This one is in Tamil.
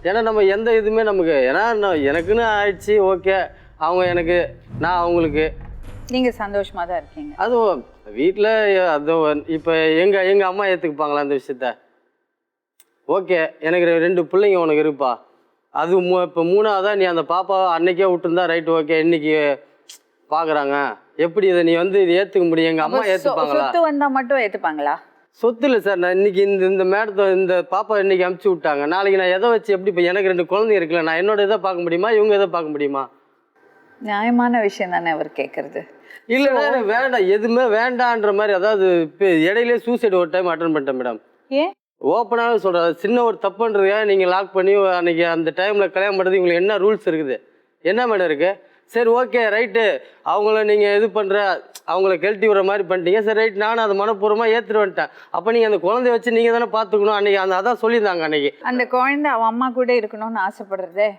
ஏன்னா நம்ம எந்த இதுவுமே நமக்கு ஏன்னா எனக்குன்னு ஆயிடுச்சு ஓகே, அவங்க எனக்கு, நான் அவங்களுக்கு. நீங்க சந்தோஷமா தான் இருக்கீங்க. அதுவும் வீட்டில் அது இப்போ எங்கள் அம்மா ஏற்றுக்குப்பாங்களா அந்த விஷயத்த? ஓகே, எனக்கு 2 பிள்ளைங்க உனக்கு இருப்பா, அது இப்போ 3ஆவதா நீ அந்த பாப்பாவை அன்னைக்கே விட்டுருந்தா ரைட்டு ஓகே, இன்னைக்கு பார்க்குறாங்க, எப்படி இதை நீ வந்து இது ஏற்றுக்க முடியும்? எங்கள் அம்மா ஏற்றுப்பாங்களா? சொத்து வந்தா மட்டும் ஏத்துப்பாங்களா? சொத்து இல்லை சார், நான் இன்னைக்கு இந்த மேடத்தை இந்த பாப்பா இன்னைக்கு அமுச்சு விட்டாங்க, நாளைக்கு நான் எதை வச்சு எப்படி? இப்போ எனக்கு 2 குழந்தைங்க இருக்குல்ல, நான் என்னோட இதை பார்க்க முடியுமா, இவங்க எதை பார்க்க முடியுமா? நியாயமான விஷயம் தானே அவர் கேட்கறது. இல்லைன்னா எனக்கு வேண்டாம், எதுவுமே வேண்டான்ற மாதிரி. அதாவது இப்போ இடையிலே சூசைடு ஒரு டைம் அட்டன் பண்ணிட்டேன் மேடம். ஏன்? ஓப்பனாகவே சொல்கிறேன், சின்ன ஒரு தப்புன்றதுக்காக நீங்கள் லாக் பண்ணி அன்றைக்கி அந்த டைமில் கல்யாணம் பண்ணுறது உங்களுக்கு என்ன ரூல்ஸ் இருக்குது? என்ன மேடம் இருக்குது? சரி ஓகே ரைட்டு, அவங்கள நீங்கள் இது பண்ணுற, அவங்கள கழட்டி விடுற மாதிரி பண்ணிட்டீங்க, சரி ரைட், நானும் அதை மனப்பூர்வமாக ஏற்றுட்டு வந்துட்டேன். அப்போ நீங்கள் அந்த குழந்தைய வச்சு நீங்கள் தானே பார்த்துக்கணும். அன்றைக்கி அதான் சொல்லியிருந்தாங்க. அன்றைக்கி அந்த குழந்தை அவன் அம்மா கூட இருக்கணும்னு ஆசைப்படுறதே